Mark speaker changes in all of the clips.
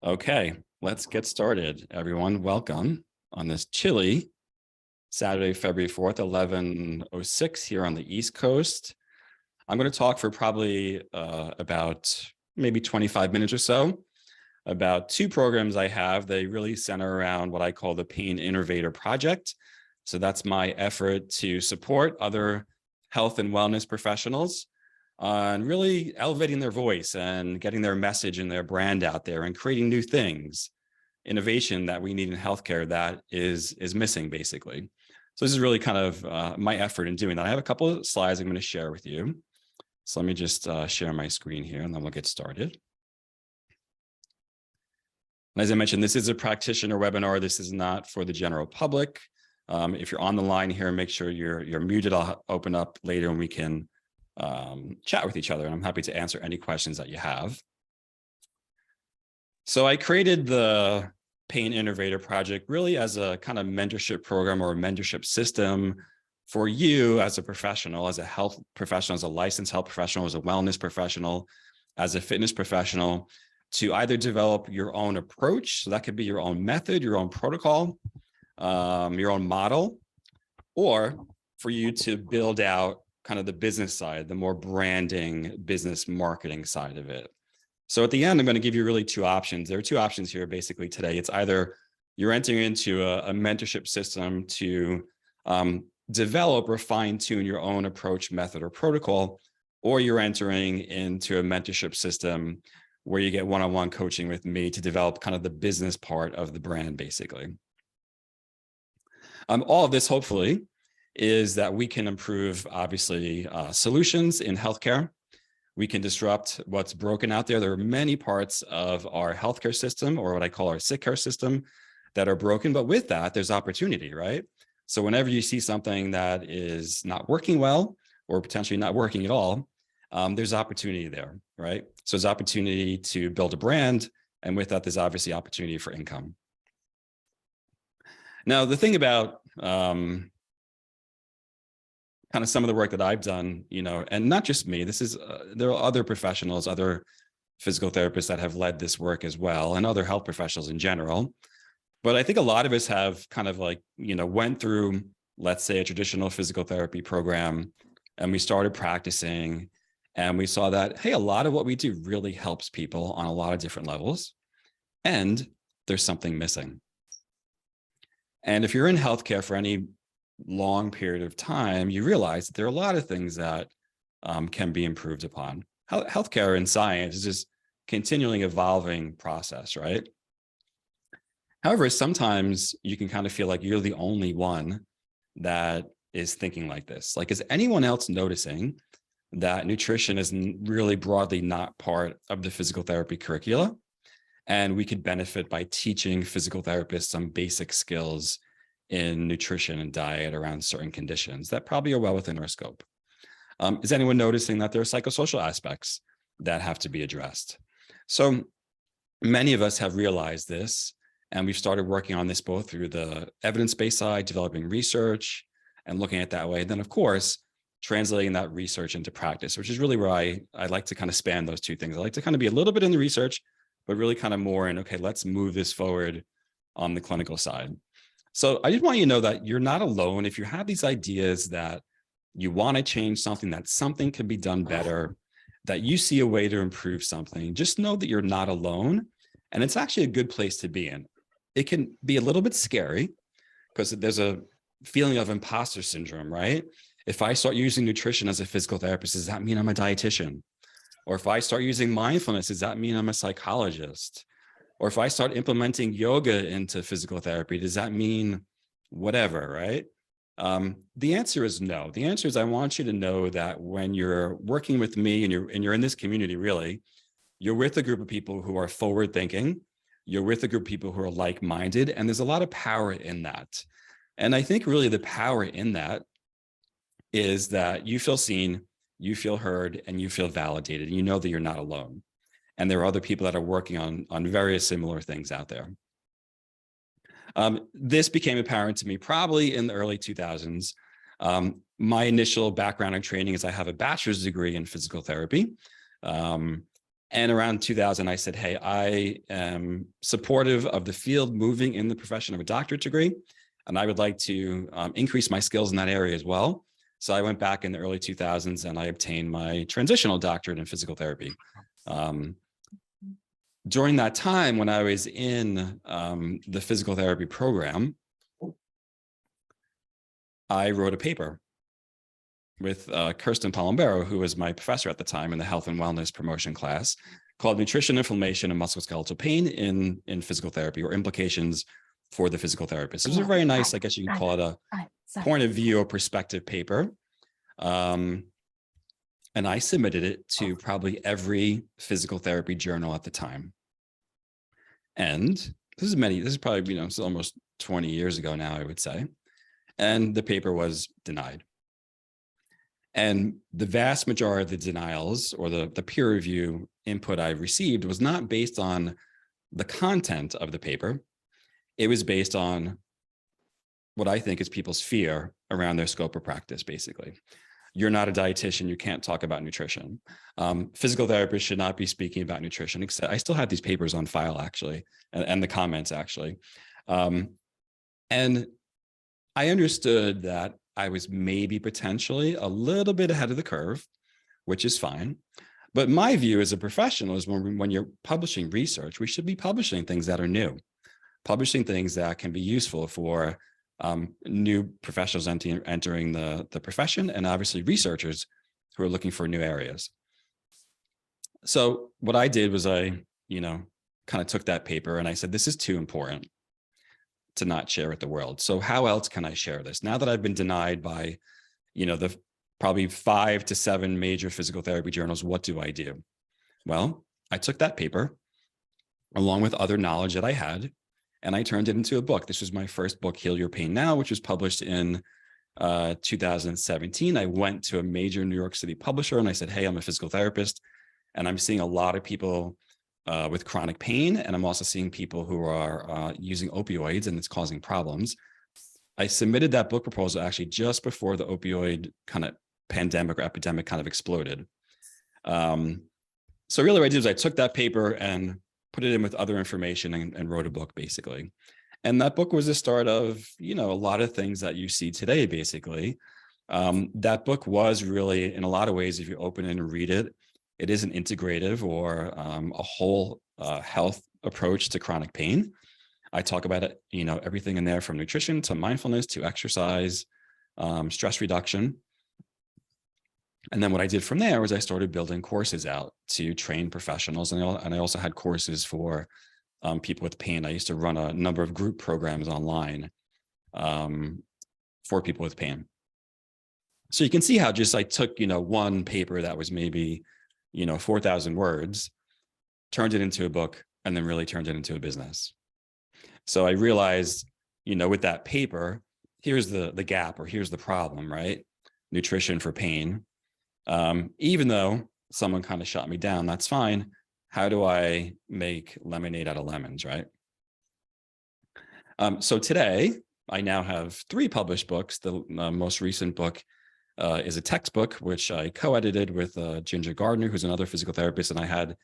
Speaker 1: Okay, let's get started, everyone. Welcome on this chilly Saturday, February 4th, 11:06 here on the East Coast. I'm going to talk for probably about maybe 25 minutes or so about two programs I have. They really center around what I call the Pain Innovator project. So that's my effort to support other health and wellness professionals on really elevating their voice and getting their message and their brand out there and creating new things, innovation that we need in healthcare that is missing, basically. So this is really kind of my effort in doing that. I have a couple of slides I'm going to share with you. So let me just share my screen here and then we'll get started. As I mentioned, this is a practitioner webinar. This is not for the general public. If you're on the line here, make sure you're muted. I'll open up later and we can chat with each other, and I'm happy to answer any questions that you have. So I created the Pain Innovator project really as a kind of mentorship program or a mentorship system for you as a professional, as a health professional, as a licensed health professional, as a wellness professional, as a fitness professional, to either develop your own approach. So that could be your own method, your own protocol, your own model, or for you to build out kind of the business side, the more branding, business marketing side of it. So at the end, I'm going to give you really two options. There are two options here basically today. It's either you're entering into a mentorship system to develop or fine tune your own approach, method, or protocol, or you're entering into a mentorship system where you get one-on-one coaching with me to develop kind of the business part of the brand, basically. All of this, hopefully, is that we can improve, obviously, solutions in healthcare. We can disrupt what's broken out there. There are many parts of our healthcare system, or what I call our sick care system, that are broken. But with that, there's opportunity, right? So whenever you see something that is not working well, or potentially not working at all, there's opportunity there, right? So there's opportunity to build a brand. And with that, there's obviously opportunity for income. Now, the thing about kind of some of the work that I've done, and not just me, there are other professionals, other physical therapists that have led this work as well, and other health professionals in general. But I think a lot of us have kind of went through, let's say, a traditional physical therapy program, and we started practicing, and we saw that, hey, a lot of what we do really helps people on a lot of different levels, and there's something missing. And if you're in healthcare for any long period of time, you realize that there are a lot of things that can be improved upon. Healthcare and science is just continually evolving process, right? However, sometimes you can kind of feel like you're the only one that is thinking like this. Like, is anyone else noticing that nutrition is really broadly not part of the physical therapy curricula? And we could benefit by teaching physical therapists some basic skills in nutrition and diet around certain conditions that probably are well within our scope. Is anyone noticing that there are psychosocial aspects that have to be addressed? So many of us have realized this, and we've started working on this both through the evidence-based side, developing research and looking at it that way. And then, of course, translating that research into practice, which is really where I like to kind of span those two things. I like to kind of be a little bit in the research, but really kind of more in, okay, let's move this forward on the clinical side. So I just want you to know that you're not alone. If you have these ideas that you want to change something, that something can be done better, that you see a way to improve something, just know that you're not alone. And it's actually a good place to be in. It can be a little bit scary because there's a feeling of imposter syndrome, right? If I start using nutrition as a physical therapist, does that mean I'm a dietitian? Or if I start using mindfulness, does that mean I'm a psychologist? Or if I start implementing yoga into physical therapy, does that mean whatever, right? The answer is no. The answer is I want you to know that when you're working with me and you're in this community, really, you're with a group of people who are forward thinking. You're with a group of people who are like-minded, and there's a lot of power in that. And I think really the power in that is that you feel seen, you feel heard, and you feel validated, and you know that you're not alone. And there are other people that are working on various similar things out there. This became apparent to me probably in the early 2000s. My initial background and training is I have a bachelor's degree in physical therapy. And around 2000, I said, hey, I am supportive of the field moving in the profession of a doctorate degree, and I would like to increase my skills in that area as well. So I went back in the early 2000s and I obtained my transitional doctorate in physical therapy. During that time, when I was in the physical therapy program, I wrote a paper with Kirsten Palombero, who was my professor at the time in the health and wellness promotion class, called Nutrition, Inflammation, and Musculoskeletal Pain in Physical Therapy, or Implications for the Physical Therapist. It was a very nice, I guess you could call it a point of view or perspective paper. And I submitted it to probably every physical therapy journal at the time. And this is probably, it's almost 20 years ago now, I would say. And the paper was denied. And the vast majority of the denials, or the peer review input I received, was not based on the content of the paper. It was based on what I think is people's fear around their scope of practice, basically. You're not a dietitian, you can't talk about nutrition. Physical therapists should not be speaking about nutrition, except I still have these papers on file, actually, and the comments, actually. And I understood that I was maybe potentially a little bit ahead of the curve, which is fine. But my view as a professional is when you're publishing research, we should be publishing things that are new, publishing things that can be useful for new professionals entering the profession, and obviously researchers who are looking for new areas. So what I did was I, kind of took that paper and I said, this is too important to not share with the world. So how else can I share this? Now that I've been denied by, the probably 5 to 7 major physical therapy journals, what do I do? Well, I took that paper along with other knowledge that I had, and I turned it into a book. This was my first book, Heal Your Pain Now, which was published in 2017. I went to a major New York City publisher and I said, hey, I'm a physical therapist, and I'm seeing a lot of people with chronic pain, and I'm also seeing people who are using opioids, and it's causing problems. I submitted that book proposal actually just before the opioid kind of pandemic or epidemic kind of exploded. So really what I did is I took that paper and put it in with other information and wrote a book, basically. And that book was the start of, a lot of things that you see today, basically. That book was really, in a lot of ways, if you open it and read it, it is an integrative or a whole health approach to chronic pain. I talk about it, everything in there from nutrition to mindfulness to exercise, stress reduction. And then what I did from there was I started building courses out to train professionals. And I also had courses for people with pain. I used to run a number of group programs online for people with pain. So you can see how just I took, one paper that was maybe, 4,000 words, turned it into a book, and then really turned it into a business. So I realized, with that paper, here's the gap, or here's the problem, right? Nutrition for pain. Even though someone kind of shot me down, that's fine. How do I make lemonade out of lemons, right? So today, I now have 3 published books. The most recent book is a textbook, which I co-edited with Ginger Gardner, who's another physical therapist, and I had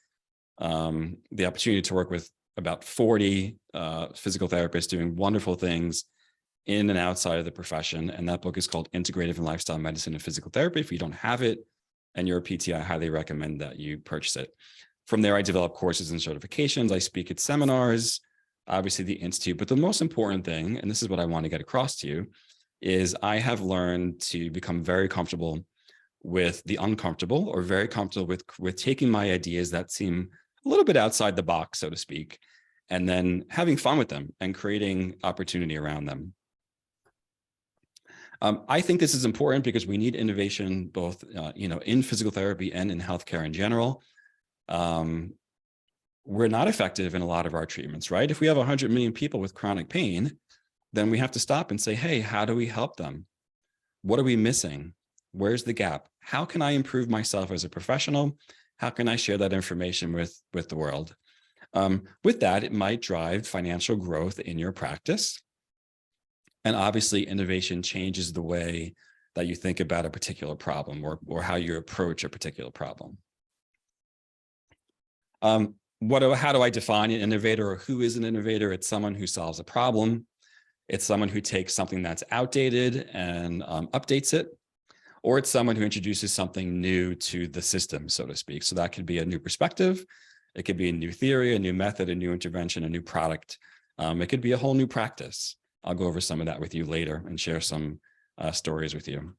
Speaker 1: the opportunity to work with about 40 physical therapists doing wonderful things in and outside of the profession. And that book is called Integrative and Lifestyle Medicine and Physical Therapy. If you don't have it and you're a PT, I highly recommend that you purchase it. From there, I develop courses and certifications. I speak at seminars, obviously the Institute, but the most important thing, and this is what I want to get across to you, is I have learned to become very comfortable with the uncomfortable, or very comfortable with taking my ideas that seem a little bit outside the box, so to speak, and then having fun with them and creating opportunity around them. I think this is important because we need innovation both, in physical therapy and in healthcare in general. We're not effective in a lot of our treatments, right? If we have 100 million people with chronic pain, then we have to stop and say, hey, how do we help them? What are we missing? Where's the gap? How can I improve myself as a professional? How can I share that information with the world? With that, it might drive financial growth in your practice. And obviously, innovation changes the way that you think about a particular problem, or how you approach a particular problem. How do I define an innovator, or who is an innovator? It's someone who solves a problem. It's someone who takes something that's outdated and updates it, or it's someone who introduces something new to the system, so to speak. So that could be a new perspective. It could be a new theory, a new method, a new intervention, a new product. It could be a whole new practice. I'll go over some of that with you later and share some stories with you.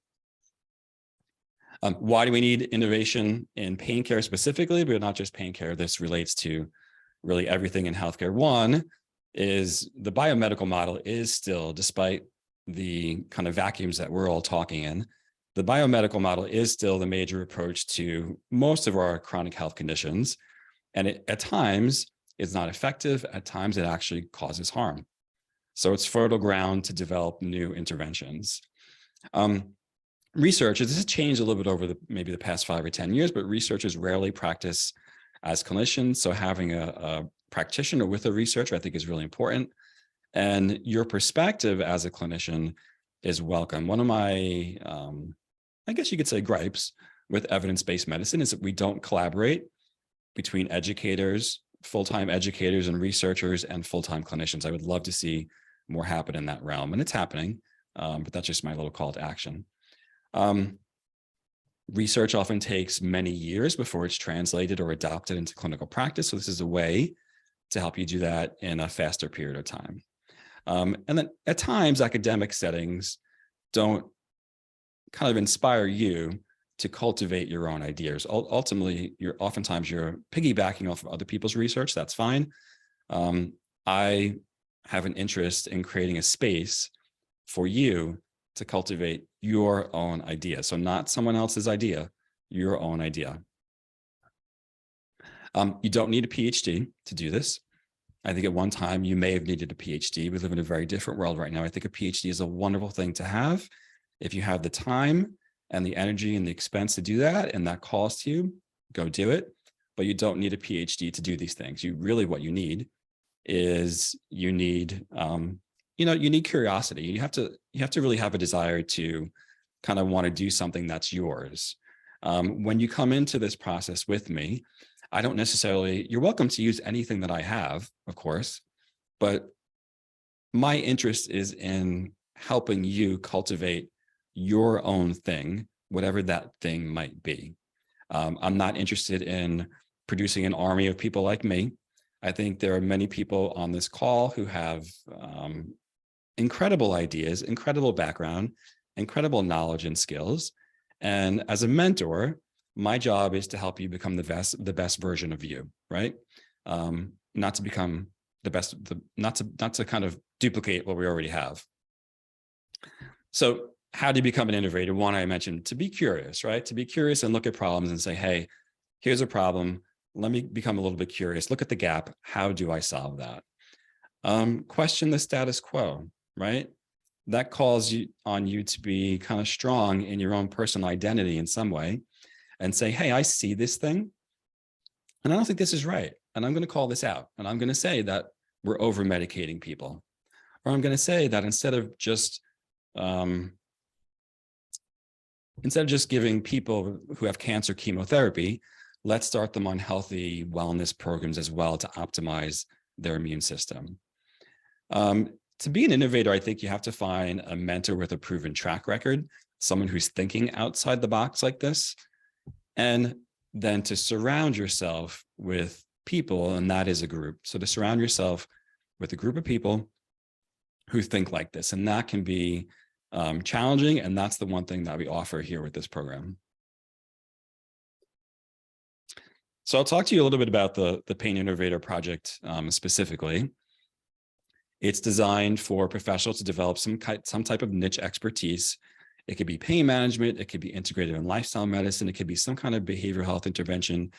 Speaker 1: Why do we need innovation in pain care specifically, but not just pain care? This relates to really everything in healthcare. One is the biomedical model is still, despite the kind of vacuums that we're all talking in, the biomedical model is still the major approach to most of our chronic health conditions. And it, at times, is not effective. At times, it actually causes harm. So it's fertile ground to develop new interventions. Researchers, this has changed a little bit over maybe the past 5 or 10 years, but researchers rarely practice as clinicians. So having a practitioner with a researcher, I think, is really important. And your perspective as a clinician is welcome. One of my, I guess you could say, gripes with evidence-based medicine is that we don't collaborate between educators, full-time educators and researchers, and full-time clinicians. I would love to see more happen in that realm, and it's happening, but that's just my little call to action. Research often takes many years before it's translated or adopted into clinical practice. So this is a way to help you do that in a faster period of time. And then at times, academic settings don't kind of inspire you to cultivate your own ideas. Ultimately, oftentimes you're piggybacking off of other people's research. That's fine. I have an interest in creating a space for you to cultivate your own idea. So not someone else's idea, your own idea. You don't need a PhD to do this. I think at one time you may have needed a PhD. We live in a very different world right now. I think a PhD is a wonderful thing to have. If you have the time and the energy and the expense to do that, and that calls to you, go do it. But you don't need a PhD to do these things. What you need is you need curiosity. You have to really have a desire to kind of want to do something that's yours. When you come into this process with me, I don't necessarily, you're welcome to use anything that I have, of course, but my interest is in helping you cultivate your own thing, whatever that thing might be. I'm not interested in producing an army of people like me. I think there are many people on this call who have incredible ideas, incredible background, incredible knowledge and skills. And as a mentor, my job is to help you become the best version of you, right? Not to become the best, not to kind of duplicate what we already have. So how do you become an innovator? One, I mentioned to be curious, right? To be curious and look at problems and say, hey, here's a problem. Let me become a little bit curious. Look at the gap. How do I solve that? Question the status quo, right? That calls on you to be kind of strong in your own personal identity in some way and say, hey, I see this thing and I don't think this is right. And I'm going to call this out. And I'm going to say that we're over medicating people. Or I'm going to say that instead of just giving people who have cancer chemotherapy, let's start them on healthy wellness programs as well to optimize their immune system. To be an innovator, I think you have to find a mentor with a proven track record, someone who's thinking outside the box like this, and then to surround yourself with people, and that is a group. So to surround yourself with a group of people who think like this, and that can be challenging, and that's the one thing that we offer here with this program. So I'll talk to you a little bit about the Pain Innovator project specifically. It's designed for professionals to develop some type of niche expertise. It could be pain management, it could be integrative and lifestyle medicine, it could be some kind of behavioral health intervention,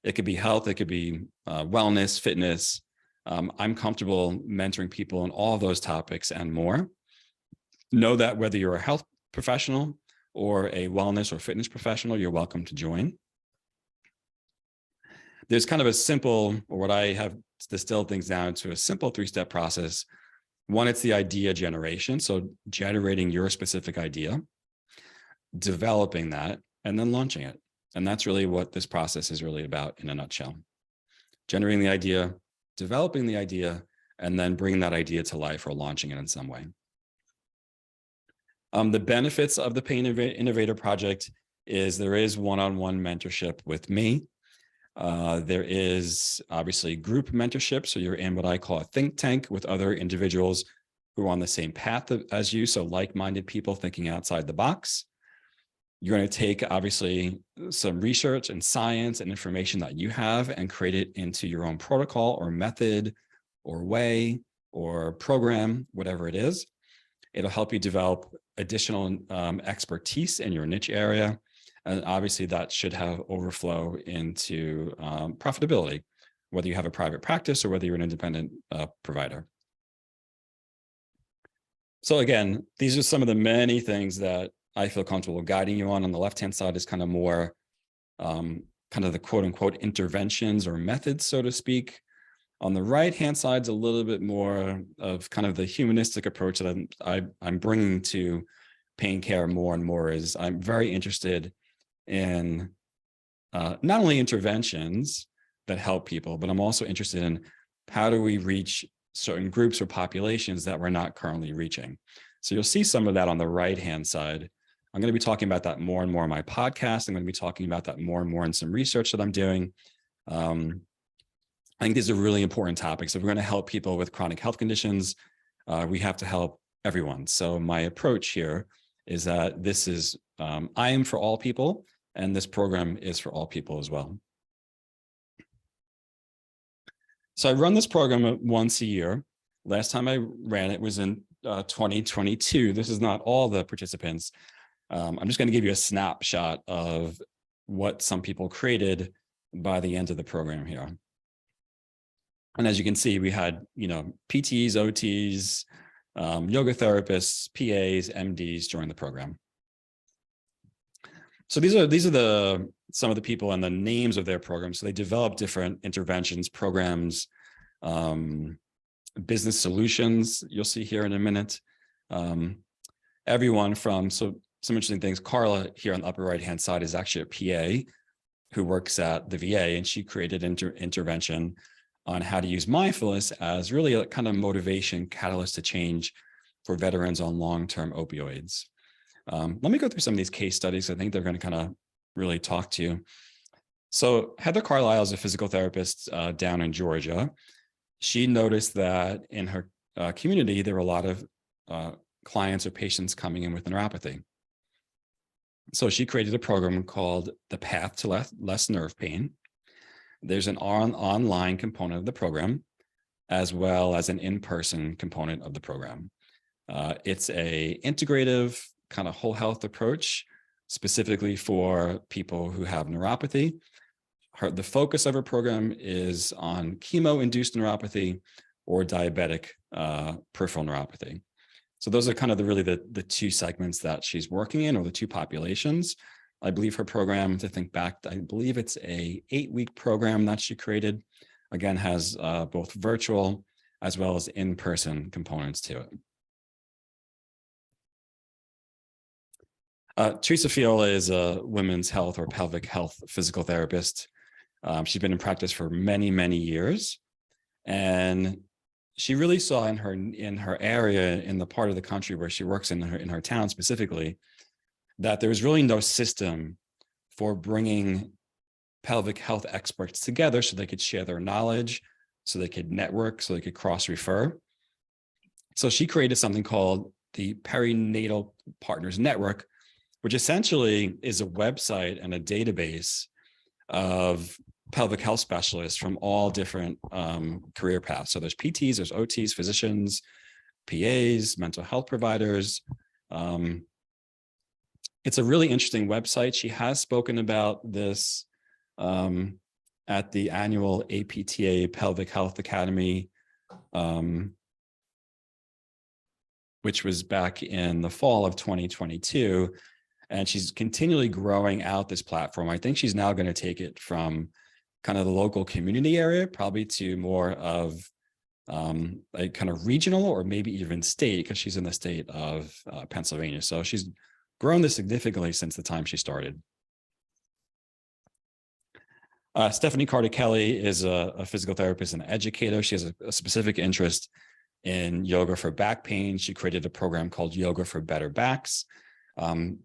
Speaker 1: it could be health, it could be wellness, fitness. I'm comfortable mentoring people on all those topics and more. Know that whether you're a health professional or a wellness or fitness professional, you're welcome to join. There's kind of a simple, or what I have distilled things down to a simple 3-step process. One, it's the idea generation. So generating your specific idea, developing that, and then launching it. And that's really what this process is really about in a nutshell. generating the idea, developing the idea, and then bringing that idea to life or launching it in some way. The benefits of the Pain Innovator project is there is one-on-one mentorship with me. There is obviously group mentorship. So you're in what I call a think tank with other individuals who are on the same path as you. So like-minded people thinking outside the box. You're going to take obviously some research and science and information that you have and create it into your own protocol or method or way or program, whatever it is. It'll help you develop additional expertise in your niche area. And obviously that should have overflow into profitability, whether you have a private practice or whether you're an independent provider. So again, these are some of the many things that I feel comfortable guiding you on. On the left-hand side is kind of more kind of the quote unquote interventions or methods, so to speak. On the right-hand side is a little bit more of kind of the humanistic approach that I'm bringing to pain care more and more. Is I'm very interested in not only interventions that help people, but I'm also interested in how do we reach certain groups or populations that we're not currently reaching. So you'll see some of that on the right-hand side. I'm going to be talking about that more and more in my podcast. I'm going to be talking about that more and more in some research that I'm doing. I think these are really important topics. If we're going to help people with chronic health conditions, we have to help everyone. So my approach here is that this is, I am for all people, and this program is for all people as well. So I run this program once a year. Last time I ran it was in 2022. This is not all the participants. I'm just going to give you a snapshot of what some people created by the end of the program here. And as you can see, we had, PTs, OTs, yoga therapists, PAs, MDs join the program. So these are some of the people and the names of their programs. So they develop different interventions, programs, business solutions. You'll see here in a minute. Everyone from, so some interesting things. Carla here on the upper right-hand side is actually a PA who works at the VA, and she created intervention on how to use mindfulness as really a kind of motivation catalyst to change for veterans on long-term opioids. Let me go through some of these case studies. I think they're going to kind of really talk to you. So Heather Carlisle is a physical therapist down in Georgia. She noticed that in her community, there were a lot of clients or patients coming in with neuropathy. So she created a program called The Path to Less Nerve Pain. There's an online component of the program, as well as an in-person component of the program. It's a integrative kind of whole health approach, specifically for people who have neuropathy. The focus of her program is on chemo-induced neuropathy or diabetic peripheral neuropathy. So those are kind of the two segments that she's working in, or the two populations. I believe her program, to think back, I believe it's a 8-week program that she created. Again, has both virtual as well as in-person components to it. Teresa Fiola is a women's health or pelvic health physical therapist. She's been in practice for many, many years. And she really saw in her area, in the part of the country where she works in her town specifically, that there was really no system for bringing pelvic health experts together so they could share their knowledge, so they could network, so they could cross-refer. So she created something called the Perinatal Partners Network, which essentially is a website and a database of pelvic health specialists from all different career paths. So there's PTs, there's OTs, physicians, PAs, mental health providers. It's a really interesting website. She has spoken about this at the annual APTA Pelvic Health Academy, which was back in the fall of 2022. And she's continually growing out this platform. I think she's now going to take it from kind of the local community area, probably to more of a kind of regional or maybe even state, because she's in the state of Pennsylvania. So she's grown this significantly since the time she started. Stephanie Carter Kelly is a physical therapist and educator. She has a specific interest in yoga for back pain. She created a program called Yoga for Better Backs.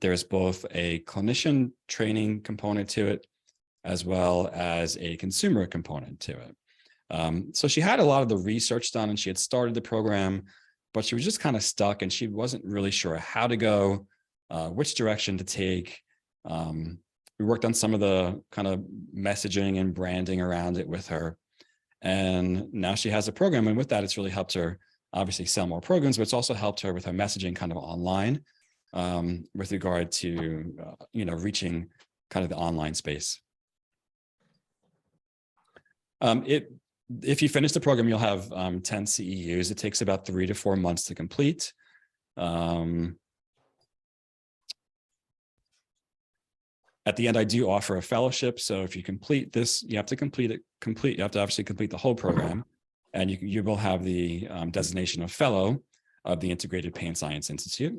Speaker 1: There's both a clinician training component to it, as well as a consumer component to it. So she had a lot of the research done, and she had started the program, but she was just kind of stuck, and she wasn't really sure how to go, which direction to take. We worked on some of the kind of messaging and branding around it with her. And now she has a program. And with that, it's really helped her obviously sell more programs, but it's also helped her with her messaging kind of online with regard to, reaching kind of the online space. If you finish the program, you'll have 10 CEUs. It takes about 3 to 4 months to complete. At the end, I do offer a fellowship. So if you complete this, you have to you have to obviously complete the whole program, and you will have the designation of fellow of the Integrative Pain Science Institute.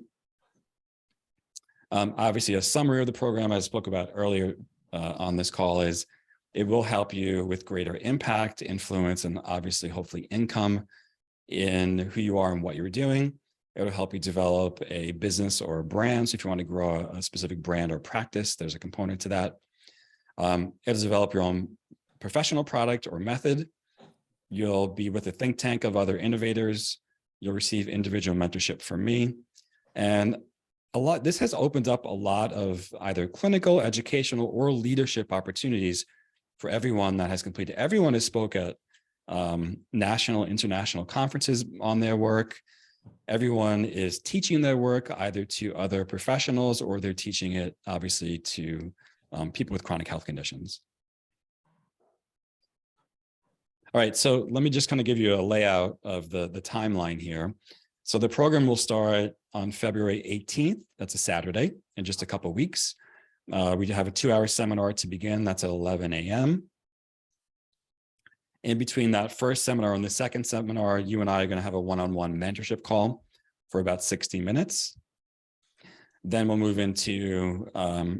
Speaker 1: Obviously, a summary of the program I spoke about earlier on this call is it will help you with greater impact, influence, and obviously, hopefully, income in who you are and what you're doing. It'll help you develop a business or a brand. So if you want to grow a specific brand or practice, there's a component to that. It'll develop your own professional product or method. You'll be with a think tank of other innovators. You'll receive individual mentorship from me. And this has opened up a lot of either clinical, educational, or leadership opportunities for everyone that has completed. Everyone has spoke at national, international conferences on their work. Everyone is teaching their work either to other professionals, or they're teaching it obviously to people with chronic health conditions. All right, so let me just kind of give you a layout of the timeline here. So the program will start on February 18th. That's a Saturday, in just a couple of weeks. We have a 2-hour seminar to begin. That's at 11 a.m. In between that first seminar and the second seminar, you and I are going to have a one-on-one mentorship call for about 60 minutes. Then we'll move into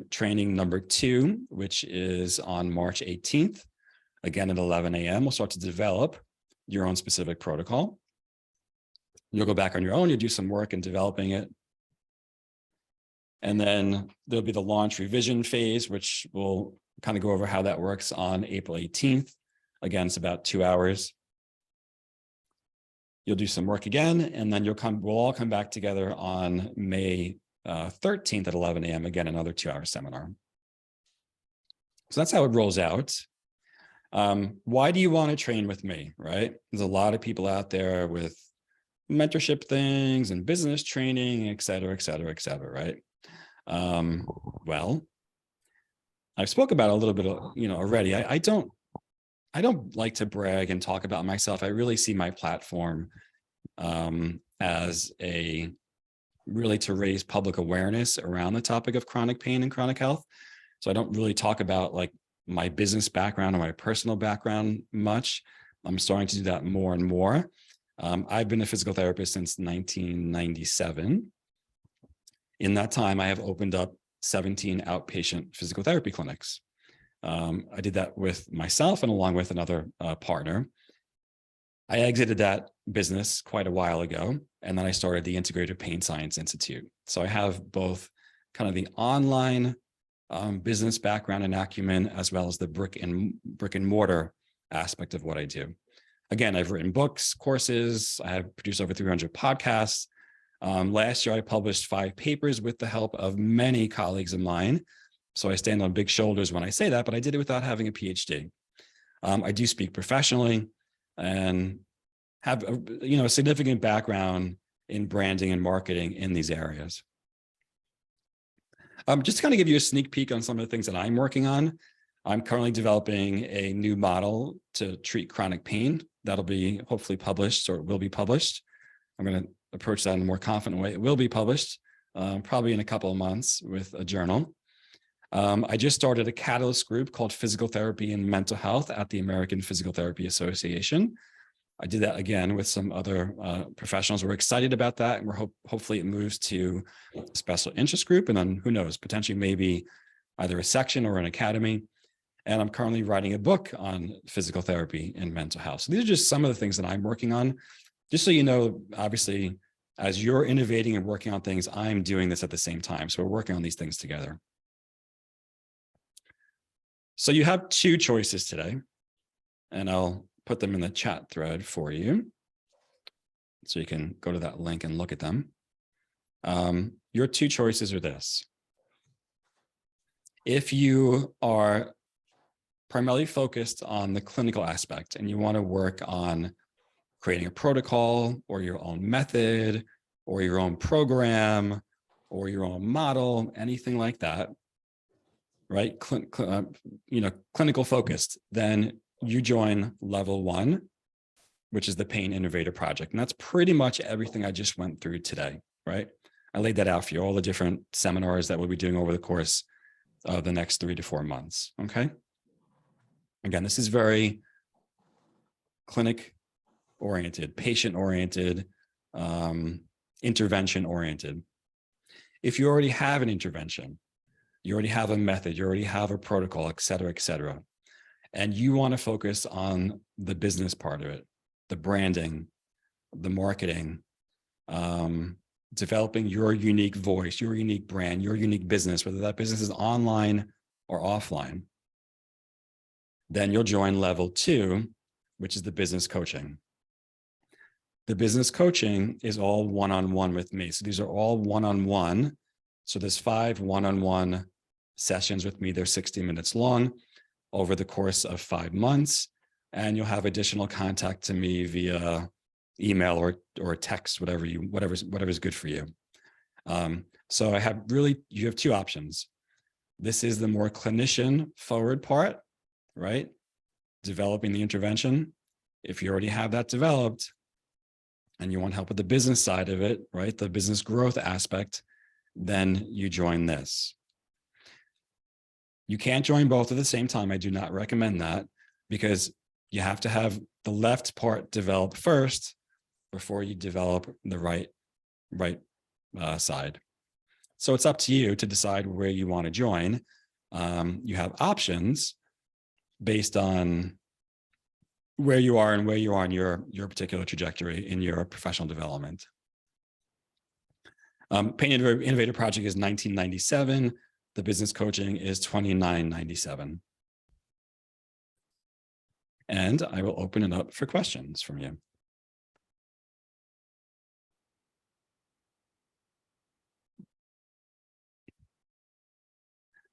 Speaker 1: training number 2, which is on March 18th. Again, at 11 a.m., we'll start to develop your own specific protocol. You'll go back on your own, you'll do some work in developing it. And then there'll be the launch revision phase, which will kind of go over how that works on April 18th. Again, it's about 2 hours. You'll do some work again, and then we'll all come back together on May 13th at 11 a.m. Again, another 2-hour seminar. So that's how it rolls out. Why do you want to train with me, right? There's a lot of people out there with mentorship things and business training, et cetera, right? Well, I've spoke about it a little bit, already. I don't like to brag and talk about myself. I really see my platform as really to raise public awareness around the topic of chronic pain and chronic health. So I don't really talk about like my business background or my personal background much. I'm starting to do that more and more. I've been a physical therapist since 1997. In that time, I have opened up 17 outpatient physical therapy clinics. I did that with myself and along with another partner. I exited that business quite a while ago, and then I started the Integrative Pain Science Institute. So I have both kind of the online business background and acumen, as well as the brick and mortar aspect of what I do. Again, I've written books, courses. I have produced over 300 podcasts. Last year, I published 5 papers with the help of many colleagues of mine. So I stand on big shoulders when I say that, but I did it without having a PhD. I do speak professionally and have a significant background in branding and marketing in these areas. Just to kind of give you a sneak peek on some of the things that I'm working on. I'm currently developing a new model to treat chronic pain. That'll be hopefully published, or will be published. I'm going to approach that in a more confident way. It will be published probably in a couple of months with a journal. I just started a catalyst group called Physical Therapy and Mental Health at the American Physical Therapy Association. I did that again with some other professionals. We're excited about that, and hopefully it moves to a special interest group, and then who knows, potentially maybe either a section or an academy. And I'm currently writing a book on physical therapy and mental health. So these are just some of the things that I'm working on. Just so you know, obviously, as you're innovating and working on things, I'm doing this at the same time. So we're working on these things together. So you have two choices today, and I'll put them in the chat thread for you, so you can go to that link and look at them. Your two choices are this. If you are primarily focused on the clinical aspect and you want to work on creating a protocol or your own method or your own program or your own model, anything like that, right? Clinical focused, then you join level 1, which is the Pain Innovator Project. And that's pretty much everything I just went through today, right? I laid that out for you, all the different seminars that we'll be doing over the course of the next 3 to 4 months, okay? Again, this is very clinic-oriented, patient-oriented, intervention-oriented. If you already have an intervention, you already have a method, you already have a protocol, et cetera, and you want to focus on the business part of it, the branding, the marketing, developing your unique voice, your unique brand, your unique business, whether that business is online or offline, then you'll join level 2, which is the business coaching. The business coaching is all one-on-one with me. So these are all one-on-one. So there's 5 one-on-one sessions with me. They're 60 minutes long over the course of 5 months. And you'll have additional contact to me via email or text, whatever's good for you. So you have 2 options. This is the more clinician forward part, right? Developing the intervention. If you already have that developed and you want help with the business side of it, right? The business growth aspect, then you join this. You can't join both at the same time. I do not recommend that, because you have to have the left part developed first before you develop the right side. So it's up to you to decide where you want to join. You have options based on where you are and where you are in your particular trajectory in your professional development. Pain Innovator Project is $19.97. The business coaching is $29.97. And I will open it up for questions from you.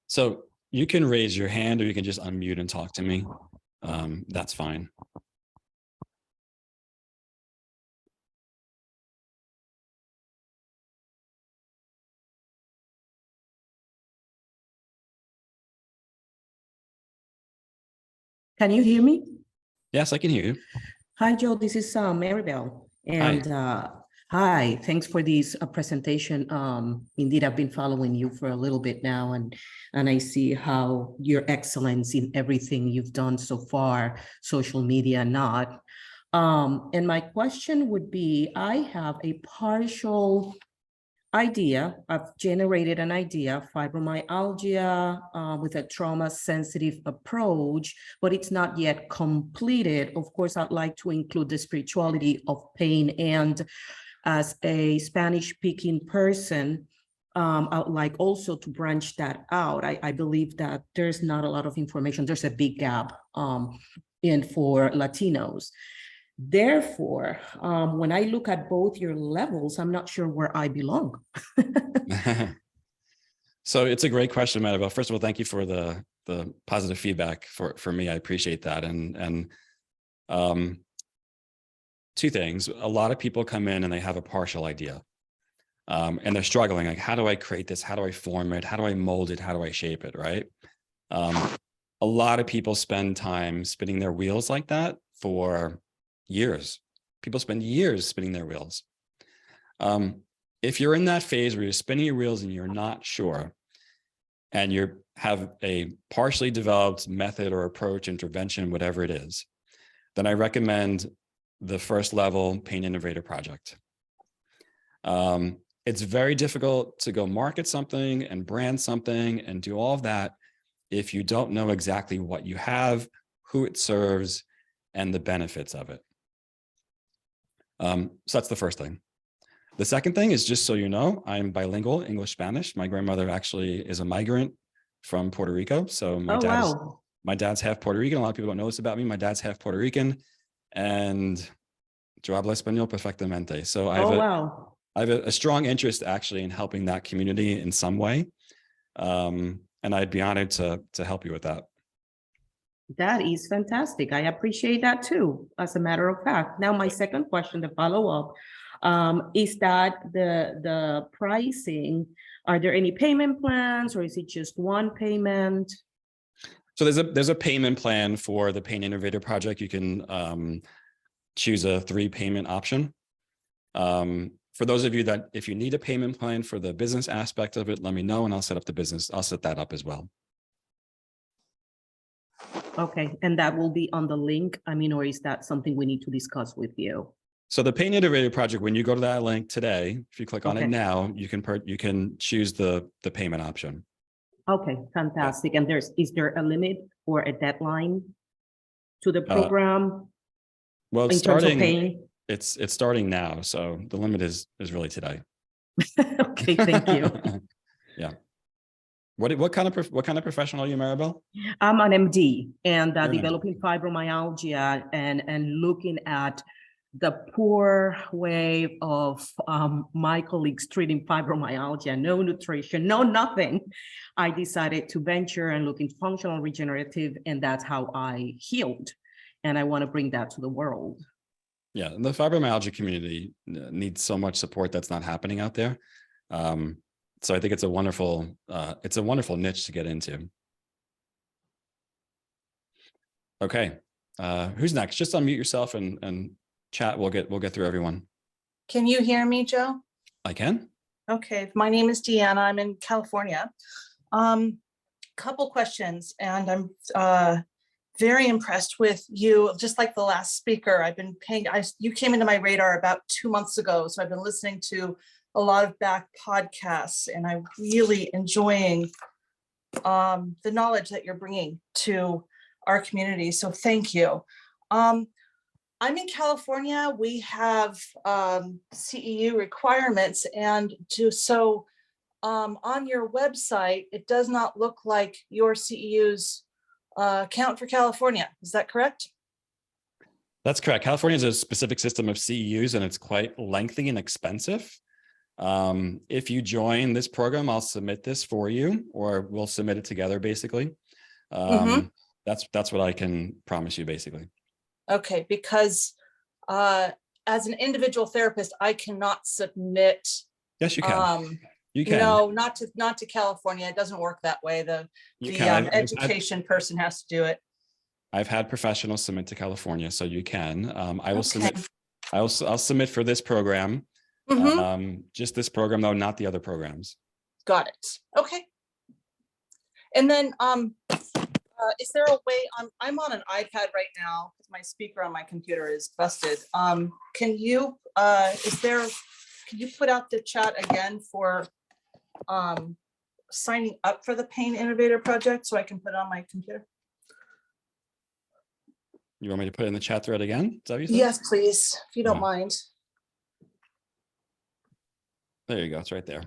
Speaker 1: So you can raise your hand or you can just unmute and talk to me. That's fine.
Speaker 2: Can you hear me?
Speaker 1: Yes, I can hear you.
Speaker 2: Hi, Joe. This is Maribel. And hi, thanks for this presentation. Indeed, I've been following you for a little bit now, and I see how your excellence in everything you've done so far, social media, not. And my question would be, I have a partial idea. I've generated an idea, fibromyalgia with a trauma-sensitive approach, but it's not yet completed. Of course, I'd like to include the spirituality of pain. And as a Spanish-speaking person, I would like also to branch that out. I believe that there's not a lot of information. There's a big gap for Latinos. Therefore, when I look at both your levels, I'm not sure where I belong.
Speaker 1: So it's a great question, Maribel. First of all, thank you for the positive feedback for me. I appreciate that. And 2 things. A lot of people come in and they have a partial idea. And they're struggling. Like, how do I create this? How do I form it? How do I mold it? How do I shape it? Right? A lot of people spend time spinning their wheels like that for years. People spend years spinning their wheels. If you're in that phase where you're spinning your wheels and you're not sure, and you have a partially developed method or approach, intervention, whatever it is, then I recommend the first level Pain Innovator Project. It's very difficult to go market something and brand something and do all of that if you don't know exactly what you have, who it serves, and the benefits of it. So that's the first thing. The second thing is, just so you know, I'm bilingual, English, Spanish. My grandmother actually is a migrant from Puerto Rico. So my dad's half Puerto Rican. A lot of people don't know this about me. My dad's half Puerto Rican, and yo hablo español perfectamente. So I have a strong interest actually in helping that community in some way. And I'd be honored to help you with that.
Speaker 2: That is fantastic. I appreciate that too, as a matter of fact. Now, my second question, the follow-up, is that the pricing, are there any payment plans, or is it just one payment?
Speaker 1: So there's a payment plan for the Pain Innovator project. You can choose a 3 payment option. For those of you that, if you need a payment plan for the business aspect of it, let me know and I'll set that up as well.
Speaker 2: Okay, and that will be on the link, I mean, or is that something we need to discuss with you?
Speaker 1: So the Pain Innovator project, when you go to that link today, if you click on it now, you can choose the payment option.
Speaker 2: Okay, fantastic. Yeah. And is there a limit or a deadline to the program?
Speaker 1: Well, it's starting. It's starting now, so the limit is really today.
Speaker 2: Okay, thank you.
Speaker 1: Yeah. What kind of professional are you, Maribel?
Speaker 2: I'm an MD and developing fibromyalgia and looking at the poor way of my colleagues treating fibromyalgia, no nutrition, no nothing. I decided to venture and look into functional regenerative, and that's how I healed. And I want to bring that to the world.
Speaker 1: Yeah, the fibromyalgia community needs so much support that's not happening out there. So I think it's a wonderful niche to get into. Okay, who's next? Just unmute yourself and chat. We'll get through everyone.
Speaker 3: Can you hear me, Joe?
Speaker 1: I can.
Speaker 3: Okay, my name is Deanna. I'm in California. Couple questions, and I'm very impressed with you. Just like the last speaker, I've been paying. You came into my radar about 2 months ago, so I've been listening to a lot of back podcasts, and I'm really enjoying the knowledge that you're bringing to our community. So thank you. I'm in California. We have CEU requirements, and on your website, it does not look like your CEUs count for California. Is that correct?
Speaker 1: That's correct. California is a specific system of CEUs, and it's quite lengthy and expensive. If you join this program, I'll submit this for you, or we'll submit it together, basically. That's what I can promise you, basically.
Speaker 3: Okay, because as an individual therapist, I cannot submit.
Speaker 1: Yes, you can. You can.
Speaker 3: No, not to California. It doesn't work that way. The education person has to do it.
Speaker 1: I've had professionals submit to California, so you can. I will submit. I'll submit for this program. Just this program, though, not the other programs. Got it.
Speaker 3: Okay. And then, is there a way? I'm on an iPad right now because my speaker on my computer is busted. Can you put out the chat again for signing up for the Pain Innovator project so I can put it on my computer?
Speaker 1: You want me to put it in the chat thread again? Is that what you said?
Speaker 3: Yes, please, if you don't mind.
Speaker 1: There you go. It's right there.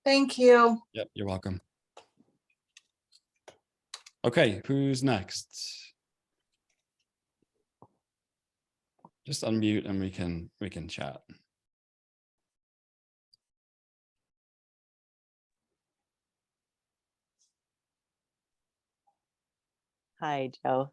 Speaker 3: Thank you.
Speaker 1: Yep, you're welcome. Okay, who's next? Just unmute and we can chat.
Speaker 4: Hi, Joe.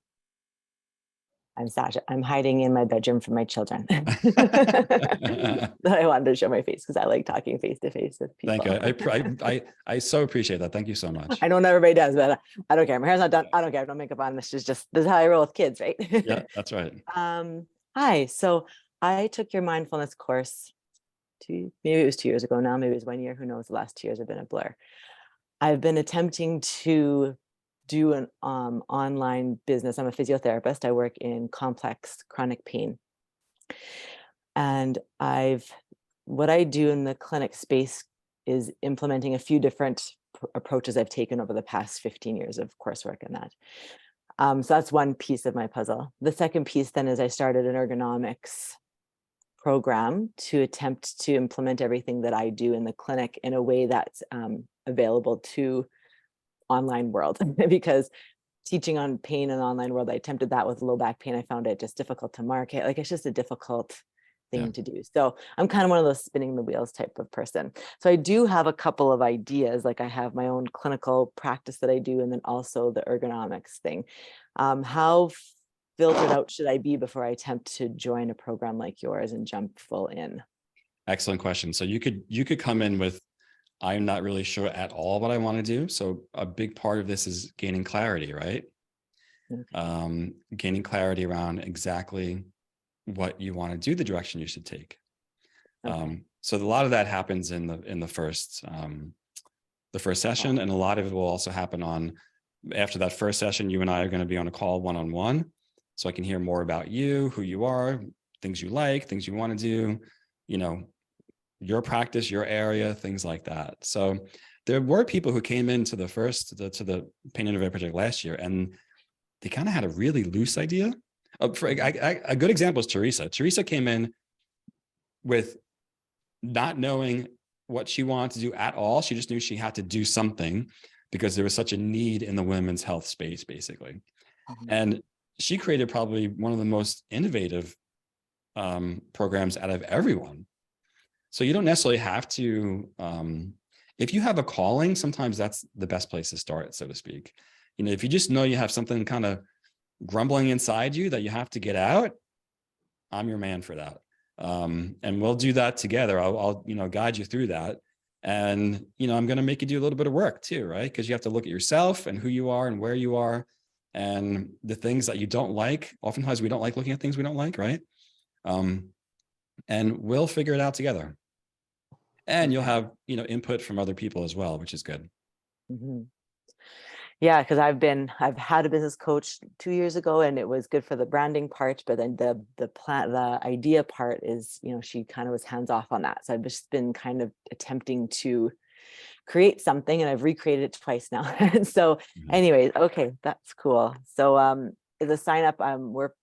Speaker 4: I'm Sasha. I'm hiding in my bedroom from my children. I wanted to show my face because I like talking face to face with people.
Speaker 1: Thank you. I so appreciate that. Thank you so much.
Speaker 4: I know not everybody does, but I don't care. My hair's not done. I don't care. I have no makeup on. This is how I roll with kids, right?
Speaker 1: Yeah, that's right.
Speaker 4: Hi. So I took your mindfulness course maybe it was 2 years ago now. Maybe it was 1 year. Who knows? The last 2 years have been a blur. I've been attempting to do an online business. I'm a physiotherapist. I work in complex chronic pain. And what I do in the clinic space is implementing a few different approaches I've taken over the past 15 years of coursework in that. So that's one piece of my puzzle. The second piece then is I started an ergonomics program to attempt to implement everything that I do in the clinic in a way that's available to online world, because teaching on pain in the online world, I attempted that with low back pain. I found it just difficult to market. Like, it's just a difficult thing to do. So I'm kind of one of those spinning the wheels type of person. So I do have a couple of ideas. Like, I have my own clinical practice that I do, and then also the ergonomics thing. How filtered out should I be before I attempt to join a program like yours and jump full in?
Speaker 1: Excellent question. So you could come in with, I'm not really sure at all what I want to do. So a big part of this is gaining clarity, right?
Speaker 4: Okay.
Speaker 1: Gaining clarity around exactly what you want to do, the direction you should take.
Speaker 4: Okay.
Speaker 1: So a lot of that happens in the first session, and a lot of it will also happen after that first session. You and I are going to be on a call one-on-one, so I can hear more about you, who you are, things you like, things you want to do, your practice, your area, things like that. So there were people who came into the Pain Innovator project last year, and they kind of had a really loose idea. A good example is Teresa. Teresa came in with not knowing what she wanted to do at all. She just knew she had to do something because there was such a need in the women's health space, basically. And she created probably one of the most innovative programs out of everyone. So you don't necessarily have to, if you have a calling, sometimes that's the best place to start, so to speak. If you just know you have something kind of grumbling inside you that you have to get out, I'm your man for that. And we'll do that together. I'll guide you through that. And, I'm going to make you do a little bit of work too, right? Because you have to look at yourself and who you are and where you are and the things that you don't like. Oftentimes we don't like looking at things we don't like, right? And we'll figure it out together. And you'll have, input from other people as well, which is good.
Speaker 4: Yeah, because I've had a business coach 2 years ago, and it was good for the branding part, but then the idea part is, she kind of was hands off on that. So I've just been kind of attempting to create something, and I've recreated it twice now. So anyways, okay, that's cool. So the sign up,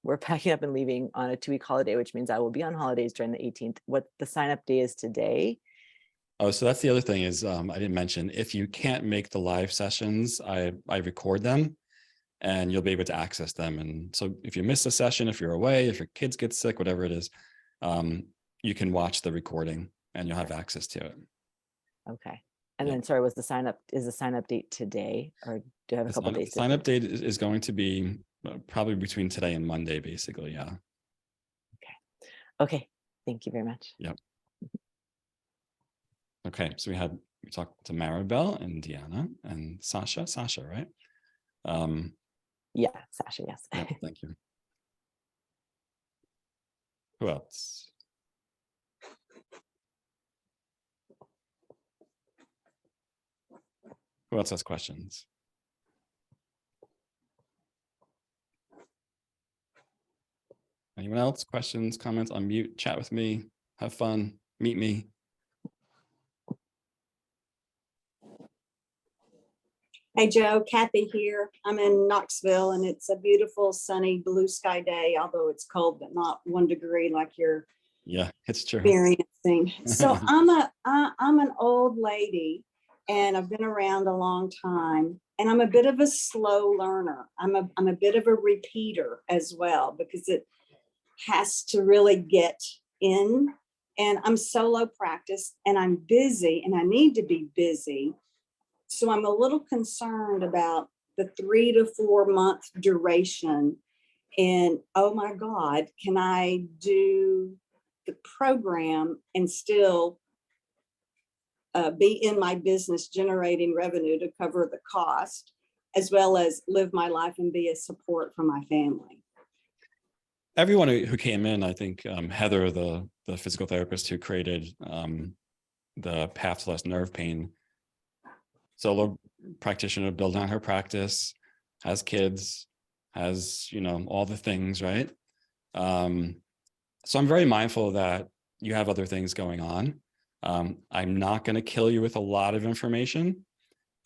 Speaker 4: we're packing up and leaving on a 2-week holiday, which means I will be on holidays during the 18th. What the sign up day is today?
Speaker 1: Oh, so that's the other thing is I didn't mention, if you can't make the live sessions, I record them and you'll be able to access them. And so if you miss a session, if you're away, if your kids get sick, whatever it is, you can watch the recording and you'll have access to it.
Speaker 4: Okay. And then, sorry, is the sign up date today, or do you have a couple days?
Speaker 1: The sign up date is going to be probably between today and Monday, basically. Yeah.
Speaker 4: Okay. Thank you very much.
Speaker 1: Yep. Okay. So we talked to Maribel and Deanna and Sasha, right?
Speaker 4: Yeah, Sasha. Yes.
Speaker 1: Yep, thank you. Who else? Who else has questions? Anyone else? Questions, comments, unmute, chat with me, have fun, meet me.
Speaker 5: Hey Joe, Kathy here. I'm in Knoxville and it's a beautiful sunny blue sky day, although it's cold, but not 1 degree like you're
Speaker 1: it's true.
Speaker 5: experiencing. So I'm an old lady and I've been around a long time, and I'm a bit of a slow learner. I'm a bit of a repeater as well, because it has to really get in, and I'm solo practice and I'm busy and I need to be busy. So I'm a little concerned about the 3 to 4 month duration. And oh my God, can I do the program and still be in my business generating revenue to cover the cost, as well as live my life and be a support for my family?
Speaker 1: Everyone who came in, I think Heather, the physical therapist who created the Path to Less Nerve Pain, solo practitioner, building on her practice, has kids, has, all the things, right? So I'm very mindful that you have other things going on. I'm not going to kill you with a lot of information.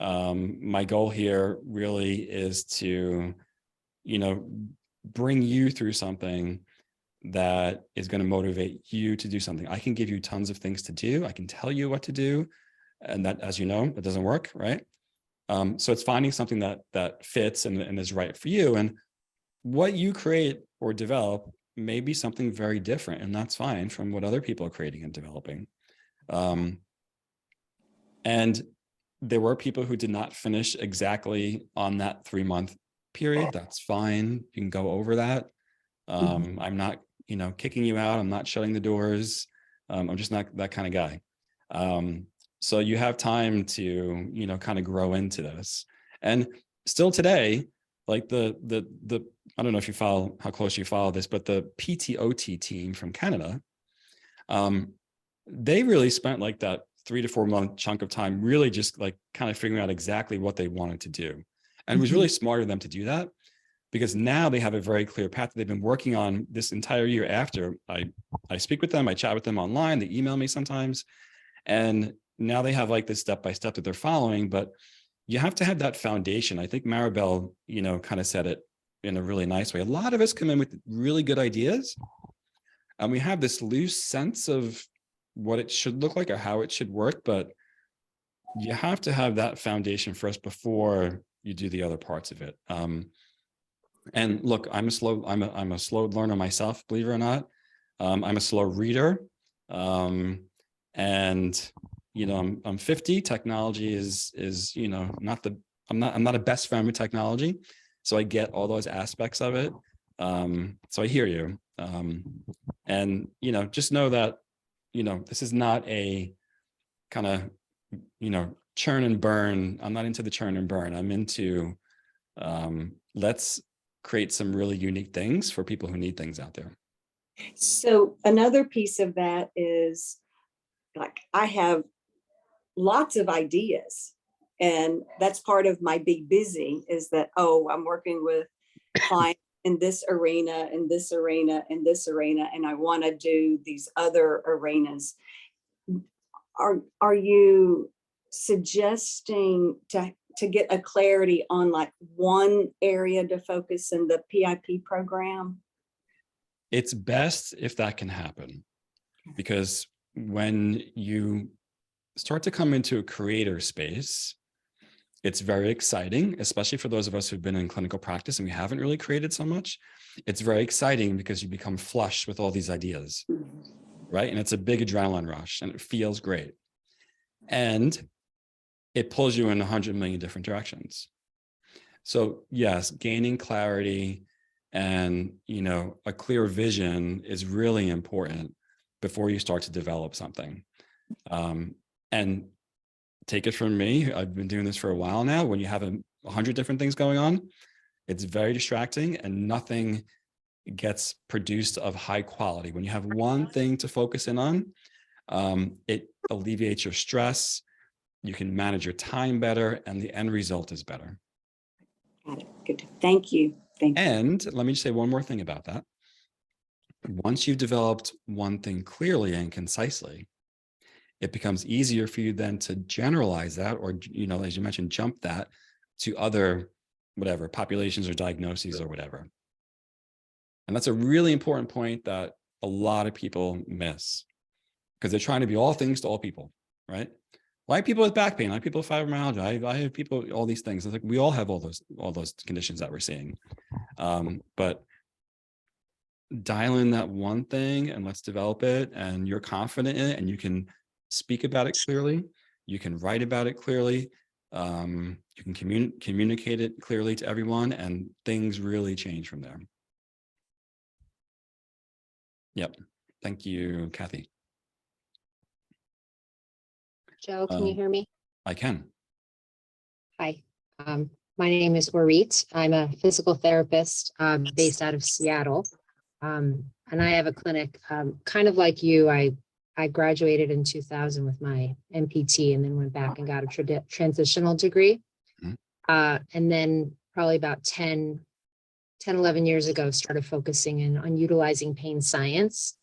Speaker 1: My goal here really is to, bring you through something that is going to motivate you to do something. I can give you tons of things to do. I can tell you what to do. And that, as you know, it doesn't work, right? So it's finding something that fits and is right for you. And what you create or develop may be something very different, and that's fine from what other people are creating and developing. And there were people who did not finish exactly on that 3-month period. That's fine. You can go over that. I'm not, kicking you out. I'm not shutting the doors. I'm just not that kind of guy. So you have time to, kind of grow into this. And still today, like the I don't know if you follow, how close you follow this, but the PTOT team from Canada, they really spent like that 3 to 4 month chunk of time really just like kind of figuring out exactly what they wanted to do. And it was really smart of them to do that, because now they have a very clear path that they've been working on this entire year. After I speak with them, I chat with them online, they email me sometimes, and now they have like this step-by-step that they're following. But you have to have that foundation. I think Maribel, kind of said it in a really nice way. A lot of us come in with really good ideas, and we have this loose sense of what it should look like or how it should work, but you have to have that foundation first before you do the other parts of it. And look, I'm a slow learner myself, believe it or not. I'm a slow reader. And I'm 50. Technology is I'm not a best friend with technology. So I get all those aspects of it. So I hear you. And just know that, this is not a kind of, churn and burn. I'm not into the churn and burn. I'm into, let's create some really unique things for people who need things out there.
Speaker 5: So another piece of that is, like, I have lots of ideas, and that's part of my be busy, is that, I'm working with clients in this arena, in this arena, in this arena, and I want to do these other arenas. Are you suggesting to get a clarity on like one area to focus in the PIP program?
Speaker 1: It's best if that can happen, because when you start to come into a creator space, it's very exciting, especially for those of us who've been in clinical practice and we haven't really created so much. It's very exciting because you become flush with all these ideas, right? And it's a big adrenaline rush and it feels great. And it pulls you in 100 million different directions. So yes, gaining clarity and, a clear vision is really important before you start to develop something. And take it from me, I've been doing this for a while now. When you have 100 different things going on, it's very distracting and nothing gets produced of high quality. When you have one thing to focus in on, it alleviates your stress, you can manage your time better, and the end result is better.
Speaker 5: Got it. Good. Thank you. Thank you.
Speaker 1: And let me just say one more thing about that. Once you've developed one thing clearly and concisely, it becomes easier for you then to generalize that, or, as you mentioned, jump that to other, whatever, populations or diagnoses or whatever. And that's a really important point that a lot of people miss, because they're trying to be all things to all people, right? Well, I have people with back pain, I have people with fibromyalgia, I have people, all these things. It's like, we all have all those conditions that we're seeing. But dial in that one thing and let's develop it, and you're confident in it and you can speak about it clearly. You can write about it clearly. You can communicate it clearly to everyone, and things really change from there. Yep. Thank you, Kathy.
Speaker 6: Joe, can you hear me?
Speaker 1: I can.
Speaker 6: Hi, my name is Orit. I'm a physical therapist based out of Seattle. And I have a clinic kind of like you. I graduated in 2000 with my MPT and then went back and got a transitional degree. And then probably about 10, 11 years ago, started focusing on utilizing pain science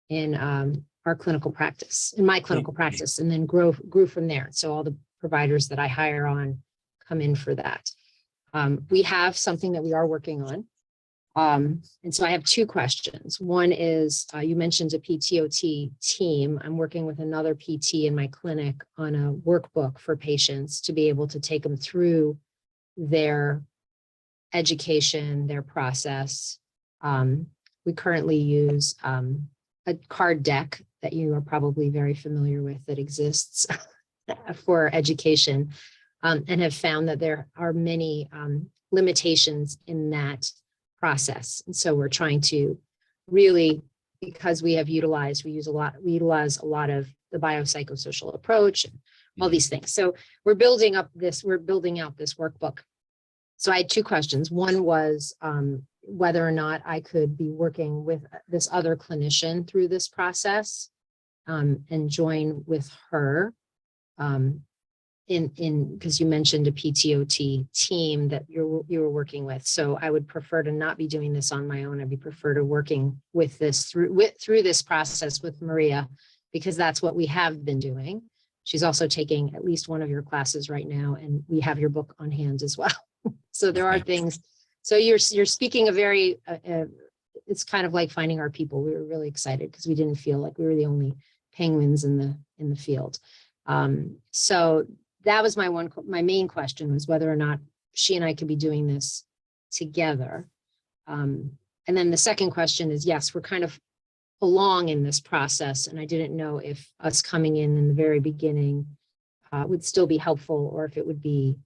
Speaker 6: in our clinical practice, in my clinical practice, and then grew from there. So all the providers that I hire on come in for that. We have something that we are working on. And so I have two questions. One is, you mentioned a PTOT team. I'm working with another PT in my clinic on a workbook for patients to be able to take them through their education, their process. We currently use a card deck that you are probably very familiar with that exists for education, and have found that there are many limitations in that process. And so we're trying to really, because we utilize a lot of the biopsychosocial approach and all these things. So we're building out this workbook. So I had two questions. One was whether or not I could be working with this other clinician through this process, and join with her because you mentioned a PTOT team that you were working with. So I would prefer to not be doing this on my own. I'd prefer to working with this through this process with Maria, because that's what we have been doing. She's also taking at least one of your classes right now, and we have your book on hand as well. So there are things. So you're speaking a very, it's kind of like finding our people. We were really excited because we didn't feel like we were the only penguins in the field. So that was my main question, was whether or not she and I could be doing this together. And then the second question is, yes, we're kind of along in this process, and I didn't know if us coming in the very beginning would still be helpful, or if it would be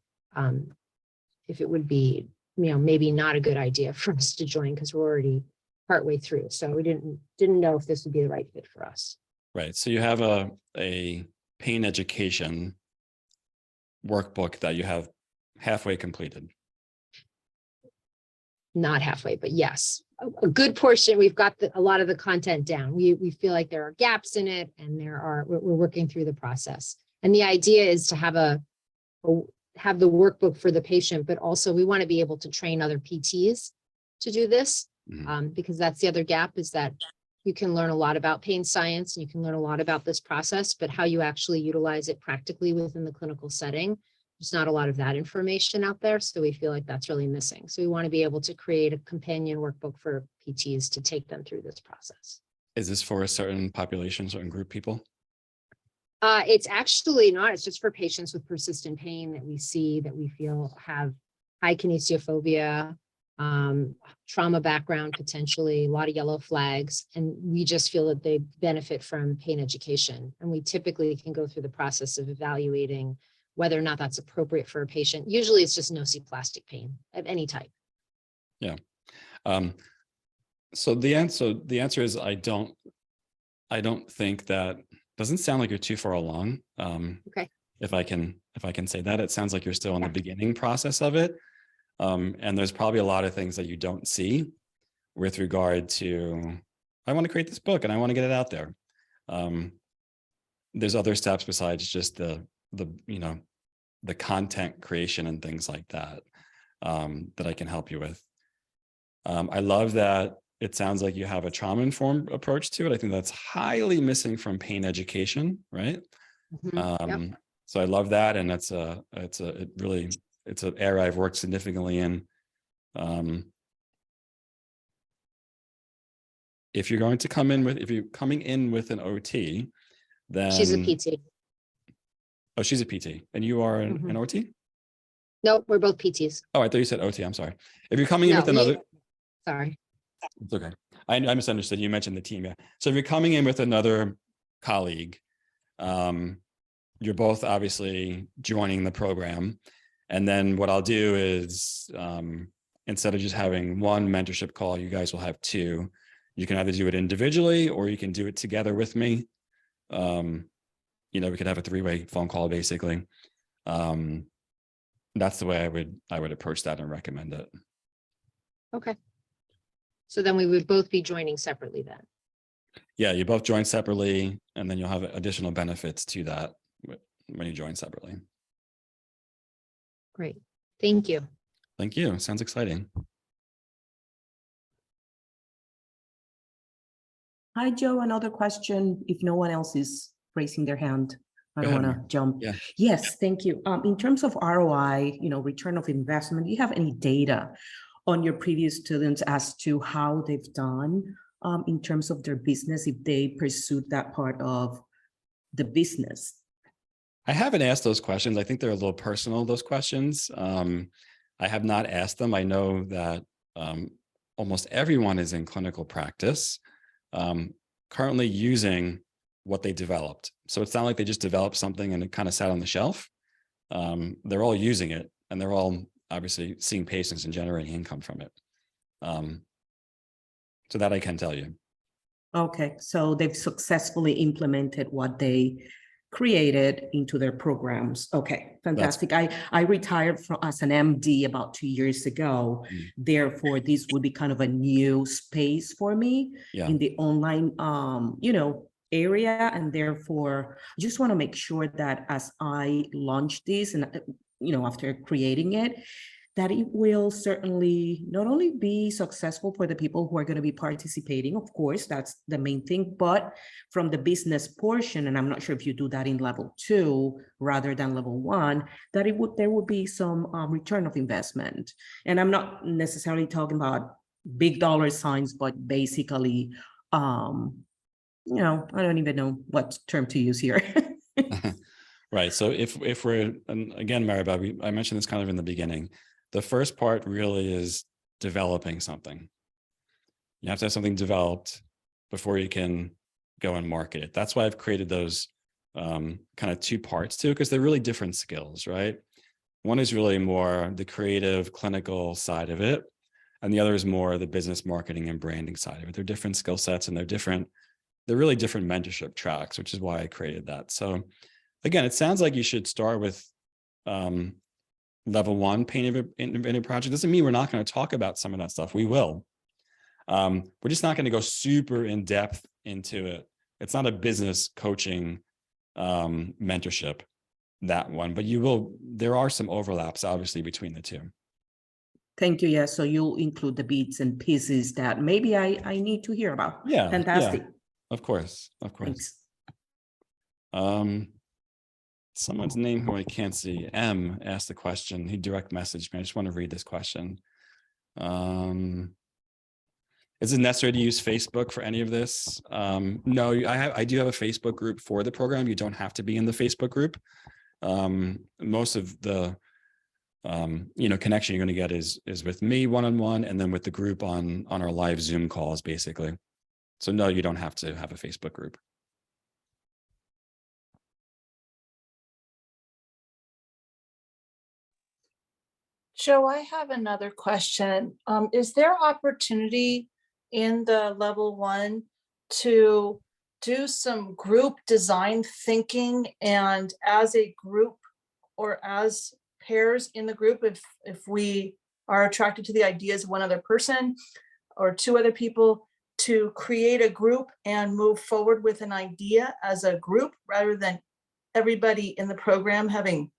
Speaker 6: maybe not a good idea for us to join because we're already partway through. So we didn't know if this would be the right fit for us.
Speaker 1: Right. So you have a pain education workbook that you have halfway completed.
Speaker 6: Not halfway, but yes, a good portion. We've got a lot of the content down. We feel like there are gaps in it, and we're working through the process. And the idea is to have the workbook for the patient, but also we want to be able to train other PTs to do this, because that's the other gap, is that you can learn a lot about pain science and you can learn a lot about this process, but how you actually utilize it practically within the clinical setting, there's not a lot of that information out there. So we feel like that's really missing. So we want to be able to create a companion workbook for PTs to take them through this process.
Speaker 1: Is this for a certain population, certain group people?
Speaker 6: It's actually not. It's just for patients with persistent pain that we see, that we feel have high kinesiophobia, trauma background, potentially a lot of yellow flags, and we just feel that they benefit from pain education. And we typically can go through the process of evaluating whether or not that's appropriate for a patient. Usually it's just nociplastic pain of any type.
Speaker 1: Yeah. So the answer is I don't think that. Doesn't sound like you're too far along.
Speaker 6: Okay.
Speaker 1: If I can say that, it sounds like you're still in the beginning process of it. And there's probably a lot of things that you don't see with regard to, I want to create this book and I want to get it out there. There's other steps besides just the content creation and things like that, that I can help you with. I love that it sounds like you have a trauma-informed approach to it. I think that's highly missing from pain education, right?
Speaker 6: Yep.
Speaker 1: So I love that, and it's an area I've worked significantly in. If you're coming in with an OT, then
Speaker 6: She's a PT.
Speaker 1: Oh, she's a PT, and you are an OT?
Speaker 6: No, we're both PTs.
Speaker 1: Oh, I thought you said OT. I'm sorry. If you're coming in with another,
Speaker 6: sorry.
Speaker 1: It's okay. I misunderstood. You mentioned the team. Yeah. So if you're coming in with another colleague, you're both obviously joining the program. And then what I'll do is, instead of just having one mentorship call, you guys will have two. You can either do it individually or you can do it together with me. We could have a three-way phone call, basically. That's the way I would approach that and recommend it.
Speaker 6: Okay. So then we would both be joining separately then.
Speaker 1: Yeah, you both join separately, and then you'll have additional benefits to that when you join separately.
Speaker 6: Great. Thank you.
Speaker 1: Thank you. Sounds exciting.
Speaker 2: Hi, Joe. Another question, if no one else is raising their hand. I
Speaker 1: Go
Speaker 2: don't
Speaker 1: ahead,
Speaker 2: want
Speaker 1: Mar.
Speaker 2: to jump.
Speaker 1: Yeah.
Speaker 2: Yes, thank you. In terms of ROI, return of investment, do you have any data on your previous students as to how they've done in terms of their business, if they pursued that part of the business?
Speaker 1: I haven't asked those questions. I think they're a little personal, those questions. I have not asked them. I know that almost everyone is in clinical practice, currently using what they developed. So it's not like they just developed something and it kind of sat on the shelf. They're all using it, and they're all obviously seeing patients and generating income from it. So that I can tell you.
Speaker 2: Okay, so they've successfully implemented what they created into their programs. Okay, fantastic. I retired as an MD about 2 years ago. Therefore, this would be kind of a new space for me in the online, area. And therefore, I just want to make sure that as I launch this and, after creating it, that it will certainly not only be successful for the people who are going to be participating, of course, that's the main thing, but from the business portion, and I'm not sure if you do that in level 2 rather than level 1, that there would be some return of investment. And I'm not necessarily talking about big dollar signs, but basically, I don't even know what term to use here.
Speaker 1: Right. So if we're, and again, Maribel, I mentioned this kind of in the beginning, the first part really is developing something. You have to have something developed before you can go and market it. That's why I've created those kind of 2 parts too, because they're really different skills, right? One is really more the creative clinical side of it, and the other is more the business marketing and branding side of it. They're different skill sets, and they're really different mentorship tracks, which is why I created that. So again, it sounds like you should start with level 1 pain intervention project. Doesn't mean we're not going to talk about some of that stuff. We will. We're just not going to go super in depth into it. It's not a business coaching mentorship, that one, but there are some overlaps obviously between the 2.
Speaker 2: Thank you. Yeah. So you'll include the bits and pieces that maybe I need to hear about.
Speaker 1: Yeah.
Speaker 2: Fantastic.
Speaker 1: Yeah, of course.
Speaker 2: Thanks.
Speaker 1: Someone's name who I can't see, M, asked the question. He direct messaged me. I just want to read this question. Is it necessary to use Facebook for any of this? No, I do have a Facebook group for the program. You don't have to be in the Facebook group. Most of the connection you're going to get is with me one-on-one, and then with the group on our live Zoom calls, basically. So no, you don't have to have a Facebook group.
Speaker 3: Joe, I have another question. Is there opportunity in the level 1 to do some group design thinking, and as a group or as pairs in the group, if we are attracted to the ideas of one other person or 2 other people, to create a group and move forward with an idea as a group, rather than everybody in the program having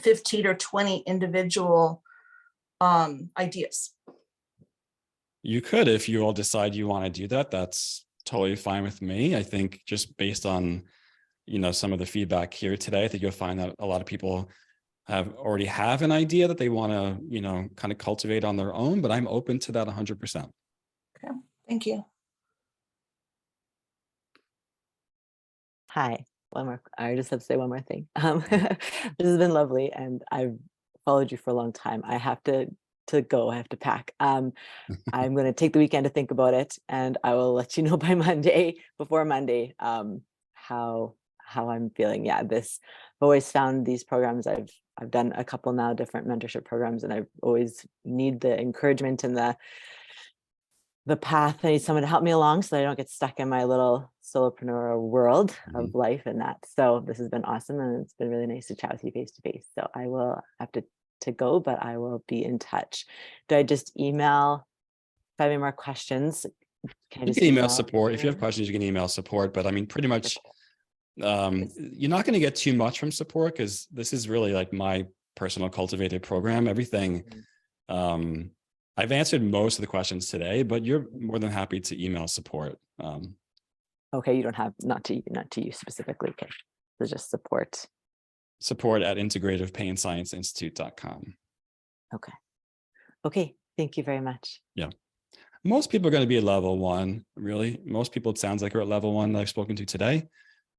Speaker 3: 15 or 20 individual ideas?
Speaker 1: You could, if you all decide you want to do that. That's totally fine with me. I think just based on, some of the feedback here today, I think you'll find that a lot of people already have an idea that they want to, kind of cultivate on their own, but I'm open to that 100%.
Speaker 3: Okay, thank you.
Speaker 4: Hi, I just have to say one more thing. This has been lovely, and I've followed you for a long time. I have to go. I have to pack. I'm going to take the weekend to think about it, and I will let you know by before Monday, how I'm feeling. Yeah, I've always found these programs. I've done a couple now, different mentorship programs, and I always need the encouragement and the path. I need someone to help me along so I don't get stuck in my little solopreneur world of life and that. So this has been awesome, and it's been really nice to chat with you face to face. So I will have to go, but I will be in touch. Do I just email if I have any more questions?
Speaker 1: You can email support. If you have questions, you can email support. But I mean, pretty much, you're not going to get too much from support, because this is really like my personal cultivated program. Everything, I've answered most of the questions today, but you're more than happy to email support.
Speaker 4: Okay, you don't have not to you specifically. Okay. So just support.
Speaker 1: Support at integrativepainscienceinstitute.com.
Speaker 4: Okay, thank you very much.
Speaker 1: Yeah. Most people are going to be at level 1, really. Most people, it sounds like, are at level 1 that I've spoken to today.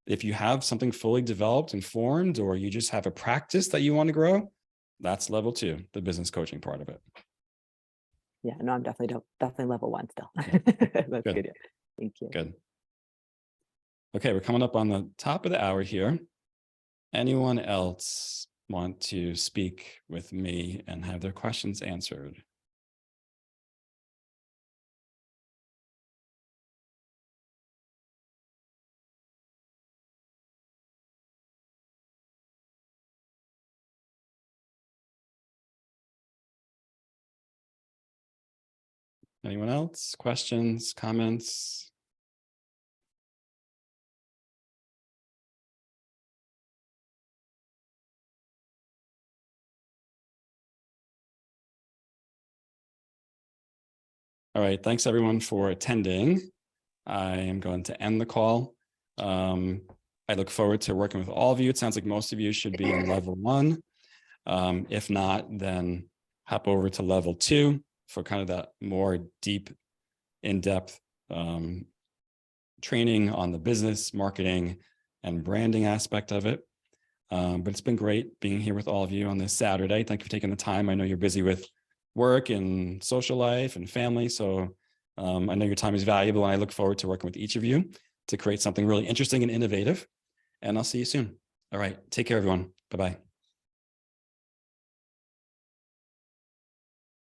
Speaker 1: If you have something fully developed and formed, or you just have a practice that you want to grow, that's level 2, the business coaching part of it.
Speaker 4: Yeah, no, I'm definitely level 1 still. That's good. Yeah. Thank you.
Speaker 1: Good. Okay, we're coming up on the top of the hour here. Anyone else want to speak with me and have their questions answered? Anyone else? Questions, comments? All right, thanks everyone for attending. I am going to end the call. I look forward to working with all of you. It sounds like most of you should be in level 1. If not, then hop over to level 2 for kind of that more deep, in-depth training on the business, marketing, and branding aspect of it. But it's been great being here with all of you on this Saturday. Thank you for taking the time. I know you're busy with work and social life and family. So I know your time is valuable, and I look forward to working with each of you to create something really interesting and innovative. And I'll see you soon. All right. Take care, everyone. Bye-bye.